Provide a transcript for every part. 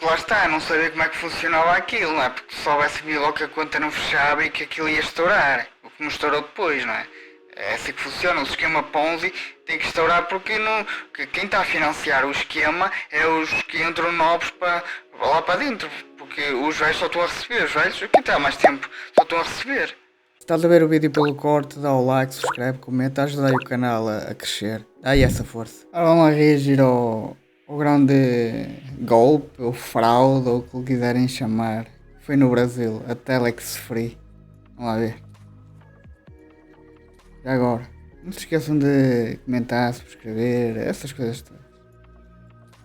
porque lá está, não sabia como é que funcionava aquilo, não é? Porque se soubesse sabia logo que a conta não fechava e que aquilo ia estourar, o que me estourou depois, não é? É assim que funciona, o esquema Ponzi tem que estourar porque não, que quem está a financiar o esquema é os que entram novos para lá para dentro, porque os velhos só estão a receber, os velhos, quem está há mais tempo, só estão a receber. Se estás a ver o vídeo pelo corte, dá o like, subscreve, comenta, ajuda aí o canal a crescer, dá aí essa força. Agora vamos lá reagir ao grande golpe, ou fraude, ou o que lhe quiserem chamar, foi no Brasil, a Telex Free, vamos lá ver. E agora, não se esqueçam de comentar, subscrever, essas coisas todas.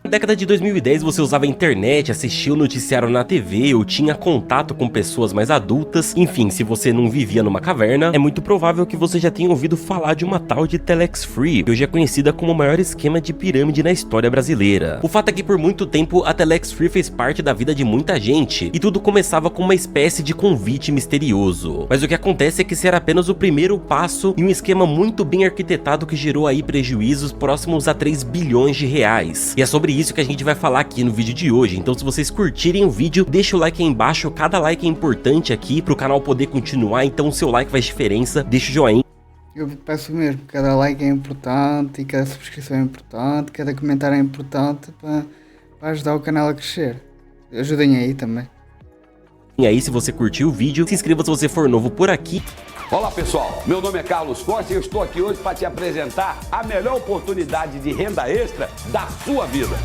Na década de 2010 você usava a internet, assistia o noticiário na TV ou tinha contato com pessoas mais adultas, enfim, se você não vivia numa caverna, é muito provável que você já tenha ouvido falar de uma tal de Telex Free, que hoje é conhecida como o maior esquema de pirâmide na história brasileira. O fato é que por muito tempo a Telex Free fez parte da vida de muita gente, e tudo começava com uma espécie de convite misterioso. Mas o que acontece é que esse era apenas o primeiro passo em um esquema muito bem arquitetado que gerou aí prejuízos próximos a 3 bilhões de reais. E é sobre isso que a gente vai falar aqui no vídeo de hoje, então se vocês curtirem o vídeo, deixa o like aí embaixo, cada like é importante aqui pro canal poder continuar, então o seu like faz diferença, deixa o joinha. Eu peço mesmo, cada like é importante, e cada subscrição é importante, cada comentário é importante para ajudar o canal a crescer. Ajudem aí também. E aí, se você curtiu o vídeo, se inscreva se você for novo por aqui. Olá pessoal, meu nome é Carlos Costa e eu estou aqui hoje para te apresentar a melhor oportunidade de renda extra da sua vida.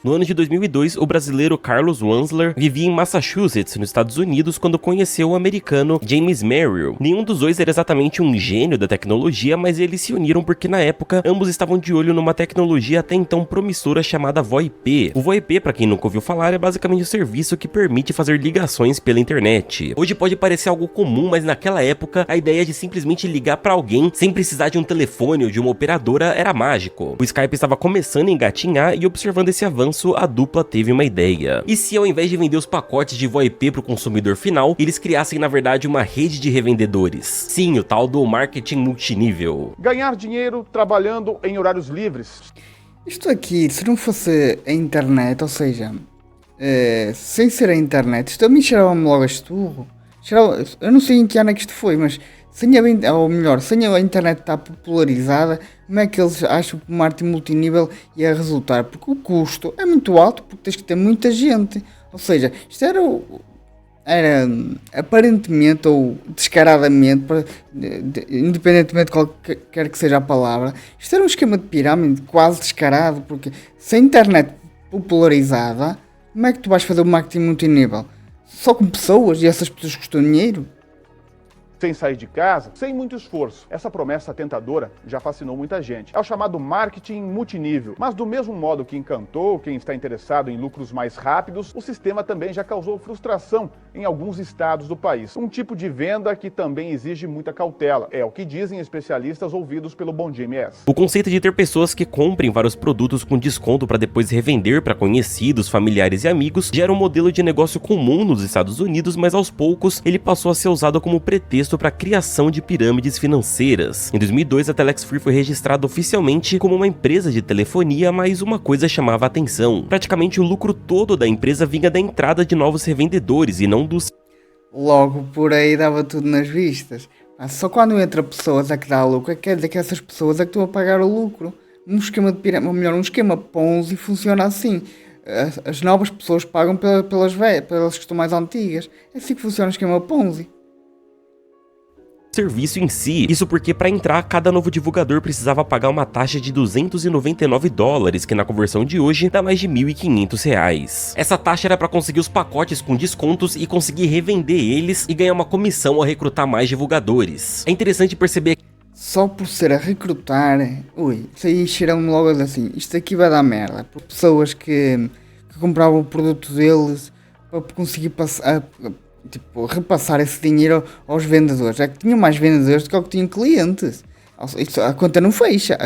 No ano de 2002, o brasileiro Carlos Wansler vivia em Massachusetts, nos Estados Unidos, quando conheceu o americano James Merrill. Nenhum dos dois era exatamente um gênio da tecnologia, mas eles se uniram porque na época ambos estavam de olho numa tecnologia até então promissora chamada VoIP. O VoIP, para quem nunca ouviu falar, é basicamente um serviço que permite fazer ligações pela internet. Hoje pode parecer algo comum, mas naquela época a ideia de simplesmente ligar para alguém sem precisar de um telefone ou de uma operadora era mágico. O Skype estava começando a engatinhar e observando esse avanço, a dupla teve uma ideia. E se ao invés de vender os pacotes de VoIP para o consumidor final, eles criassem na verdade uma rede de revendedores? Sim, o tal do marketing multinível. Ganhar dinheiro trabalhando em horários livres. Isto aqui, se não fosse a internet, ou seja, sem ser a internet, isto a mim cheirava-me logo a esturro. Eu não sei em que ano é que isto foi, mas sem a internet estar popularizada, como é que eles acham que o marketing multinível ia resultar? Porque o custo é muito alto, porque tens que ter muita gente. Ou seja, isto era aparentemente ou descaradamente, independentemente de qualquer que seja a palavra, isto era um esquema de pirâmide quase descarado, porque sem internet popularizada, como é que tu vais fazer o marketing multinível? Só com pessoas, e essas pessoas custam dinheiro? Sem sair de casa, sem muito esforço. Essa promessa tentadora já fascinou muita gente. É o chamado marketing multinível. Mas do mesmo modo que encantou quem está interessado em lucros mais rápidos, o sistema também já causou frustração em alguns estados do país. Um tipo de venda que também exige muita cautela. É o que dizem especialistas ouvidos pelo Bom Dia MS. O conceito de ter pessoas que comprem vários produtos com desconto para depois revender para conhecidos, familiares e amigos gera um modelo de negócio comum nos Estados Unidos, mas aos poucos ele passou a ser usado como pretexto para a criação de pirâmides financeiras. Em 2002, a Telex Free foi registrada oficialmente como uma empresa de telefonia, mas uma coisa chamava a atenção. Praticamente o lucro todo da empresa vinha da entrada de novos revendedores e não dos... Logo por aí dava tudo nas vistas. Só quando entra pessoas é que dá lucro, quer dizer que essas pessoas é que estão a pagar o lucro. Um esquema de pirâmide, ou melhor, um esquema Ponzi funciona assim. As novas pessoas pagam pelas que estão mais antigas. É assim que funciona o esquema Ponzi. Serviço em si. Isso porque para entrar, cada novo divulgador precisava pagar uma taxa de $299, que na conversão de hoje dá mais de R$1.500. Essa taxa era para conseguir os pacotes com descontos e conseguir revender eles e ganhar uma comissão ao recrutar mais divulgadores. É interessante perceber que só por ser a recrutar, isso aí cheirou-me logo assim, isto aqui vai dar merda. Por pessoas que compravam o produto deles para conseguir repassar esse dinheiro aos vendedores. É que tinham mais vendedores do que tinham clientes. A conta não fecha,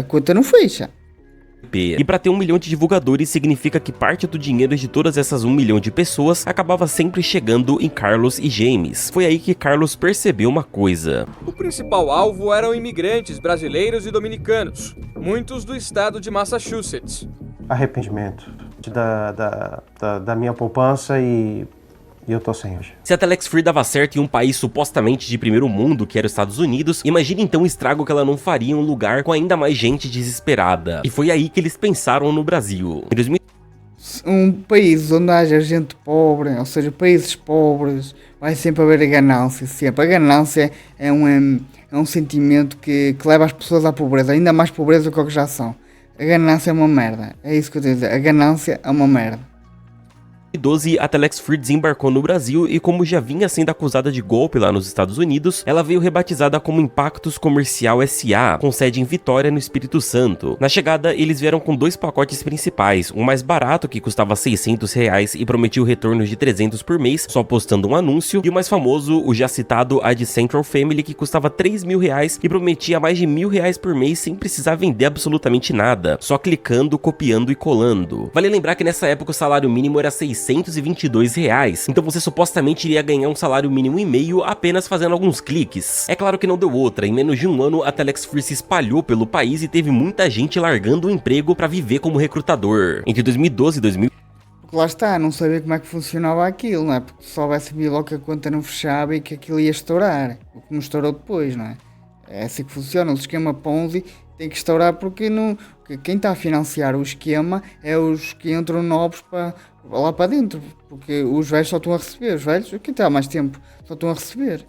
E para ter 1 milhão de divulgadores significa que parte do dinheiro de todas essas 1 milhão de pessoas acabava sempre chegando em Carlos e James. Foi aí que Carlos percebeu uma coisa. O principal alvo eram imigrantes brasileiros e dominicanos, muitos do estado de Massachusetts. Arrependimento. da minha poupança e eu tô sem hoje. Se a Telex Free dava certo em um país supostamente de primeiro mundo, que era os Estados Unidos, imagine então o estrago que ela não faria em um lugar com ainda mais gente desesperada. E foi aí que eles pensaram no Brasil. Em 2000... Um país onde haja gente pobre, ou seja, países pobres, vai sempre haver a ganância, sempre. A ganância é um sentimento que leva as pessoas à pobreza, ainda mais pobreza do que já são. A ganância é uma merda, é isso que eu tenho a dizer, a ganância é uma merda. Em 2012, a Telex Free desembarcou no Brasil e, como já vinha sendo acusada de golpe lá nos Estados Unidos, ela veio rebatizada como Impactos Comercial S.A., com sede em Vitória, no Espírito Santo. Na chegada, eles vieram com 2 pacotes principais, um mais barato, que custava R$600 e prometia o retorno de 300 por mês, só postando um anúncio, e o mais famoso, o já citado Ad Central Family, que custava R$3.000 e prometia mais de R$1.000 por mês sem precisar vender absolutamente nada, só clicando, copiando e colando. Vale lembrar que nessa época o salário mínimo era R$622, então você supostamente iria ganhar um salário mínimo e meio apenas fazendo alguns cliques. É claro que não deu outra, em menos de um ano a Telex Free se espalhou pelo país e teve muita gente largando o emprego para viver como recrutador. Entre 2012 e 2000... Porque lá está, não sabia como é que funcionava aquilo, não é? Porque se soubesse logo que a conta não fechava e que aquilo ia estourar, o que não estourou depois, não é? É assim que funciona, o esquema Ponzi tem que estourar porque quem está a financiar o esquema é os que entram novos para lá para dentro, porque os velhos só estão a receber, os velhos, quem está há mais tempo, só estão a receber.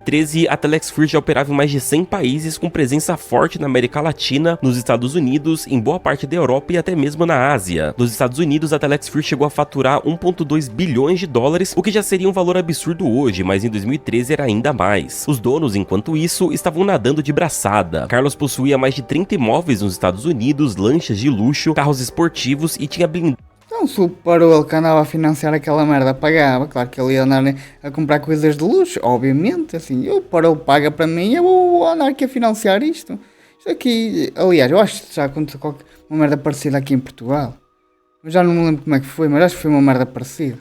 2013, a Telex Free já operava em mais de 100 países com presença forte na América Latina, nos Estados Unidos, em boa parte da Europa e até mesmo na Ásia. Nos Estados Unidos, a Telex Free chegou a faturar 1,2 bilhões de dólares, o que já seria um valor absurdo hoje, mas em 2013 era ainda mais. Os donos, enquanto isso, estavam nadando de braçada. Carlos possuía mais de 30 imóveis nos Estados Unidos, lanchas de luxo, carros esportivos e tinha blindado. Então, se o Parou ele que andava a financiar aquela merda pagava, claro que ele ia andar a comprar coisas de luxo, obviamente, assim, o Parou paga para mim, eu vou andar aqui a financiar isto. Isto aqui, aliás, eu acho que já aconteceu uma merda parecida aqui em Portugal. Eu já não me lembro como é que foi, mas acho que foi uma merda parecida.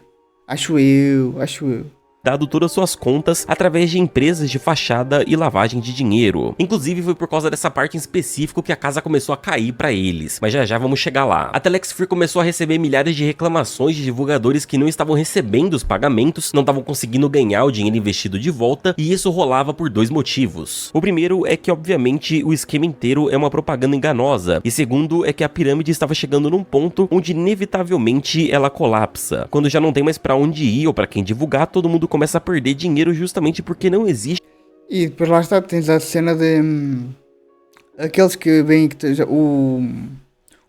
Acho eu. Dado todas suas contas através de empresas de fachada e lavagem de dinheiro. Inclusive foi por causa dessa parte em específico que a casa começou a cair pra eles, mas já vamos chegar lá. A Telex Free começou a receber milhares de reclamações de divulgadores que não estavam recebendo os pagamentos, não estavam conseguindo ganhar o dinheiro investido de volta, e isso rolava por 2 motivos. O primeiro é que obviamente o esquema inteiro é uma propaganda enganosa, e segundo é que a pirâmide estava chegando num ponto onde inevitavelmente ela colapsa. Quando já não tem mais pra onde ir ou pra quem divulgar, todo mundo começa a perder dinheiro justamente porque não existe. E depois lá está, tens a cena de aqueles que veem que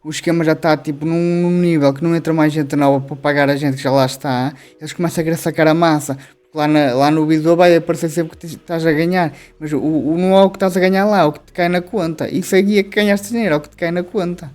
o esquema já está tipo num nível que não entra mais gente nova para pagar a gente que já lá está, eles começam a querer sacar a massa, porque lá no visor vai aparecer sempre que estás a ganhar, mas não é o que estás a ganhar lá, é o que te cai na conta, isso aí é que ganhaste dinheiro, é o que te cai na conta.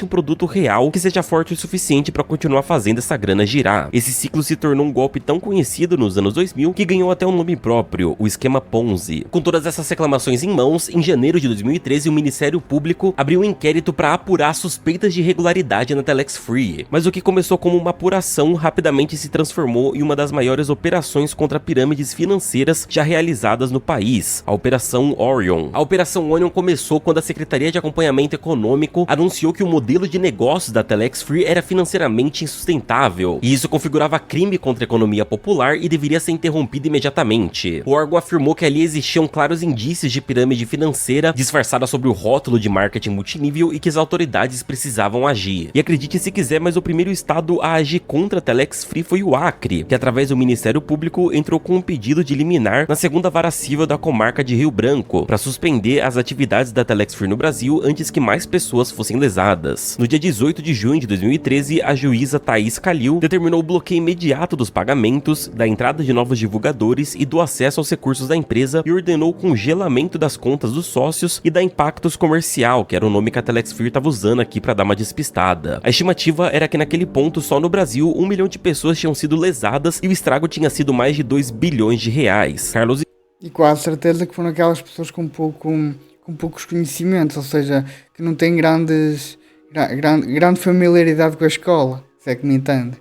Um produto real que seja forte o suficiente para continuar fazendo essa grana girar. Esse ciclo se tornou um golpe tão conhecido nos anos 2000 que ganhou até um nome próprio, o esquema Ponzi. Com todas essas reclamações em mãos, em janeiro de 2013 o Ministério Público abriu um inquérito para apurar suspeitas de irregularidade na Telex Free. Mas o que começou como uma apuração rapidamente se transformou em uma das maiores operações contra pirâmides financeiras já realizadas no país, a Operação Orion. A Operação Orion começou quando a Secretaria de Acompanhamento Econômico anunciou que o modelo de negócios da Telex Free era financeiramente insustentável, e isso configurava crime contra a economia popular e deveria ser interrompido imediatamente. O órgão afirmou que ali existiam claros indícios de pirâmide financeira disfarçada sob o rótulo de marketing multinível e que as autoridades precisavam agir. E acredite se quiser, mas o primeiro estado a agir contra a Telex Free foi o Acre, que através do Ministério Público entrou com um pedido de liminar na segunda vara civil da comarca de Rio Branco para suspender as atividades da Telex Free no Brasil antes que mais pessoas fossem lesadas. No dia 18 de junho de 2013, a juíza Thaís Calil determinou o bloqueio imediato dos pagamentos, da entrada de novos divulgadores e do acesso aos recursos da empresa, e ordenou o congelamento das contas dos sócios e da Impactos Comercial, que era o nome que a Telex Free estava usando aqui para dar uma despistada. A estimativa era que naquele ponto, só no Brasil, 1 milhão de pessoas tinham sido lesadas e o estrago tinha sido mais de 2 bilhões de reais. Carlos... E quase certeza que foram aquelas pessoas com poucos conhecimentos, ou seja, que não têm grande familiaridade com a escola, se é que me entende.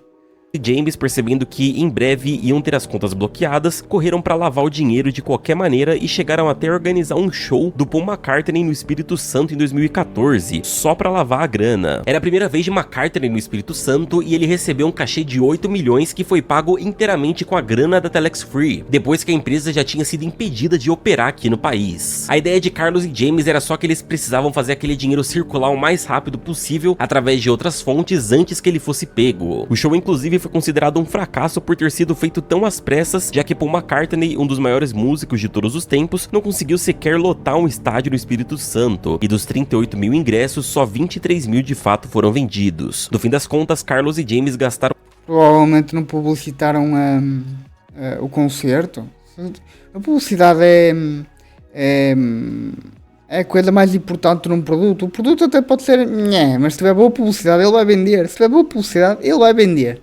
James, percebendo que em breve iam ter as contas bloqueadas, correram para lavar o dinheiro de qualquer maneira e chegaram até a organizar um show do Paul McCartney no Espírito Santo em 2014, só para lavar a grana. Era a primeira vez de McCartney no Espírito Santo e ele recebeu um cachê de 8 milhões que foi pago inteiramente com a grana da Telex Free, depois que a empresa já tinha sido impedida de operar aqui no país. A ideia de Carlos e James era só que eles precisavam fazer aquele dinheiro circular o mais rápido possível através de outras fontes antes que ele fosse pego. O show inclusive foi considerado um fracasso por ter sido feito tão às pressas, já que Paul McCartney, um dos maiores músicos de todos os tempos, não conseguiu sequer lotar um estádio no Espírito Santo, e dos 38 mil ingressos, só 23 mil de fato foram vendidos. No fim das contas, Carlos e James gastaram... Provavelmente não publicitaram o concerto. A publicidade é a coisa mais importante num produto. O produto até pode ser, mas se tiver boa publicidade ele vai vender. Se tiver boa publicidade ele vai vender.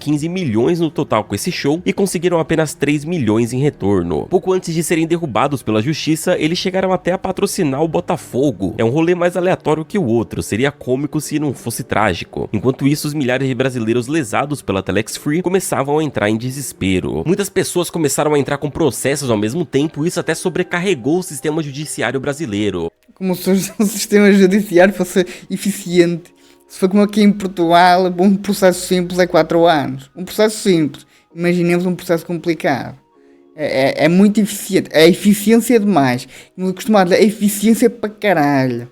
15 milhões no total com esse show e conseguiram apenas 3 milhões em retorno. Pouco antes de serem derrubados pela justiça, eles chegaram até a patrocinar o Botafogo. É um rolê mais aleatório que o outro, seria cômico se não fosse trágico. Enquanto isso, os milhares de brasileiros lesados pela Telex Free começavam a entrar em desespero. Muitas pessoas começaram a entrar com processos ao mesmo tempo, isso até sobrecarregou o sistema judiciário brasileiro. Como se o sistema judiciário fosse eficiente. Se for como aqui em Portugal, um processo simples é 4 anos. Um processo simples. Imaginemos um processo complicado. É muito eficiente. É eficiência demais. Não costumo dizer, é eficiência para caralho.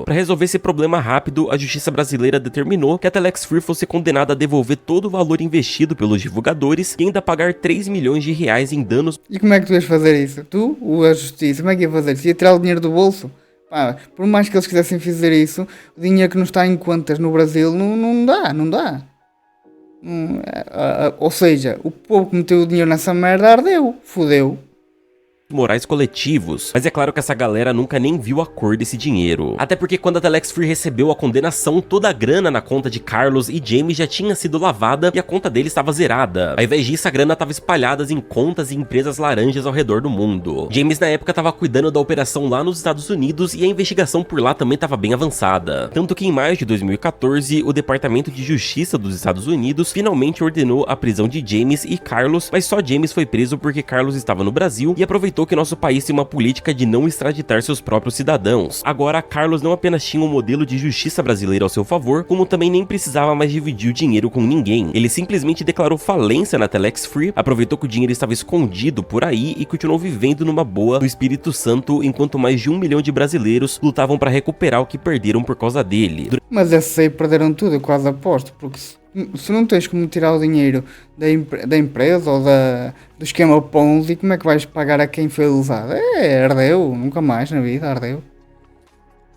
Para resolver esse problema rápido, a justiça brasileira determinou que a Telex Free fosse condenada a devolver todo o valor investido pelos divulgadores e ainda pagar 3 milhões de reais em danos. E como é que tu ias fazer isso? Tu ou a justiça? Como é que ia fazer isso? Ia tirar o dinheiro do bolso? Pá, por mais que eles quisessem fazer isso, o dinheiro que não está em contas no Brasil não dá. Ou seja, o povo que meteu o dinheiro nessa merda ardeu, fodeu. Morais coletivos, mas é claro que essa galera nunca nem viu a cor desse dinheiro. Até porque quando a Telex Free recebeu a condenação, toda a grana na conta de Carlos e James já tinha sido lavada e a conta dele estava zerada. Ao invés disso, a grana estava espalhada em contas e empresas laranjas ao redor do mundo. James na época estava cuidando da operação lá nos Estados Unidos e a investigação por lá também estava bem avançada. Tanto que em maio de 2014, o Departamento de Justiça dos Estados Unidos finalmente ordenou a prisão de James e Carlos, mas só James foi preso porque Carlos estava no Brasil e aproveitou que nosso país tem uma política de não extraditar seus próprios cidadãos. Agora, Carlos não apenas tinha um modelo de justiça brasileira ao seu favor, como também nem precisava mais dividir o dinheiro com ninguém. Ele simplesmente declarou falência na Telex Free, aproveitou que o dinheiro estava escondido por aí e continuou vivendo numa boa no Espírito Santo, enquanto mais de 1 milhão de brasileiros lutavam para recuperar o que perderam por causa dele. Mas esses aí perderam tudo, eu quase aposto, porque se não tens como tirar o dinheiro da empresa ou do esquema Ponzi, como é que vais pagar a quem foi lesado? Ardeu, nunca mais na vida, ardeu.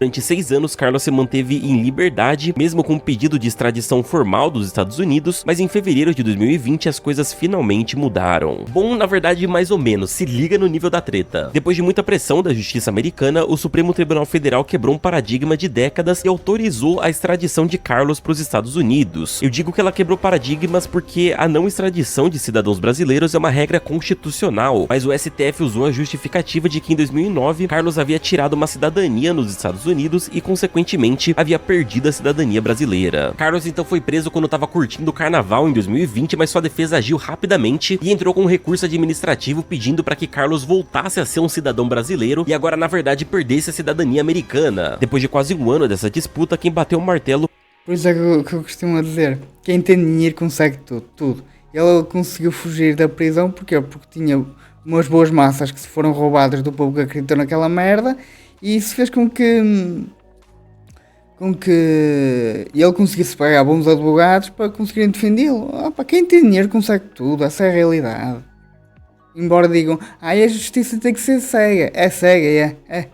Durante 6 anos, Carlos se manteve em liberdade, mesmo com um pedido de extradição formal dos Estados Unidos, mas em fevereiro de 2020 as coisas finalmente mudaram. Bom, na verdade, mais ou menos, se liga no nível da treta. Depois de muita pressão da justiça americana, o Supremo Tribunal Federal quebrou um paradigma de décadas e autorizou a extradição de Carlos para os Estados Unidos. Eu digo que ela quebrou paradigmas porque a não extradição de cidadãos brasileiros é uma regra constitucional, mas o STF usou a justificativa de que em 2009 Carlos havia tirado uma cidadania nos Estados Unidos e, consequentemente, havia perdido a cidadania brasileira. Carlos então foi preso quando estava curtindo o carnaval em 2020, mas sua defesa agiu rapidamente e entrou com um recurso administrativo pedindo para que Carlos voltasse a ser um cidadão brasileiro e agora, na verdade, perdesse a cidadania americana. Depois de quase um ano dessa disputa, quem bateu o martelo... Por isso é que eu costumo dizer, quem tem dinheiro consegue tudo. Ele conseguiu fugir da prisão, porque tinha umas boas massas que se foram roubadas do povo que acreditou naquela merda. E isso fez com que ele conseguisse pagar bons advogados para conseguirem defendê-lo. Para quem tem dinheiro consegue tudo, essa é a realidade. Embora digam, a justiça tem que ser cega. É cega, é.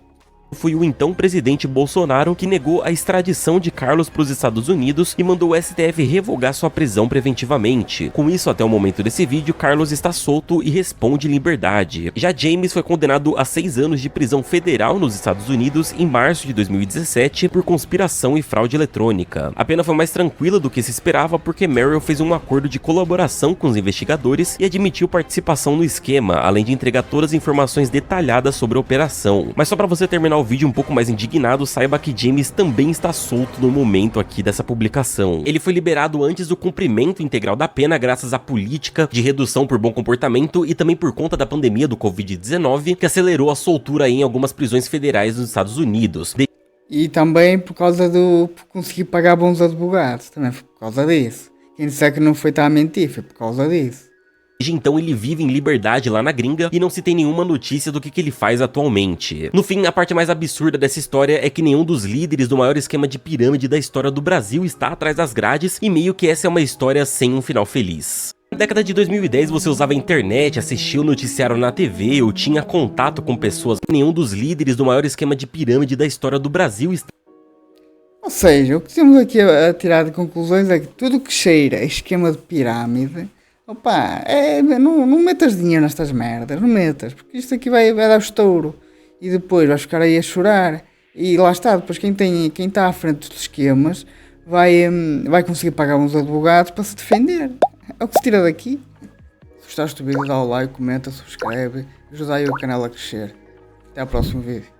Foi o então presidente Bolsonaro que negou a extradição de Carlos para os Estados Unidos e mandou o STF revogar sua prisão preventivamente. Com isso, até o momento desse vídeo, Carlos está solto e responde em liberdade. Já James foi condenado a 6 anos de prisão federal nos Estados Unidos em março de 2017 por conspiração e fraude eletrônica. A pena foi mais tranquila do que se esperava porque Merrill fez um acordo de colaboração com os investigadores e admitiu participação no esquema, além de entregar todas as informações detalhadas sobre a operação. Mas só para você terminar o o vídeo um pouco mais indignado, saiba que James também está solto no momento aqui dessa publicação. Ele foi liberado antes do cumprimento integral da pena graças à política de redução por bom comportamento e também por conta da pandemia do Covid-19, que acelerou a soltura em algumas prisões federais nos Estados Unidos. E também por causa por conseguir pagar bons advogados, também foi por causa disso. Quem disser que não foi estar a mentir, foi por causa disso. Desde então ele vive em liberdade lá na gringa e não se tem nenhuma notícia do que ele faz atualmente. No fim, a parte mais absurda dessa história é que nenhum dos líderes do maior esquema de pirâmide da história do Brasil está atrás das grades e meio que essa é uma história sem um final feliz. Na década de 2010 você usava a internet, assistia o noticiário na TV ou tinha contato com pessoas. Nenhum dos líderes do maior esquema de pirâmide da história do Brasil está... Ou seja, o que temos aqui a tirar de conclusões é que tudo que cheira a esquema de pirâmide, opa, não metas dinheiro nestas merdas, não metas, porque isto aqui vai dar estouro e depois vais ficar aí a chorar e lá está, depois quem está à frente dos esquemas vai conseguir pagar uns advogados para se defender. É o que se tira daqui. Se gostaste do vídeo, dá o like, comenta, subscreve, ajuda aí o canal a crescer. Até ao próximo vídeo.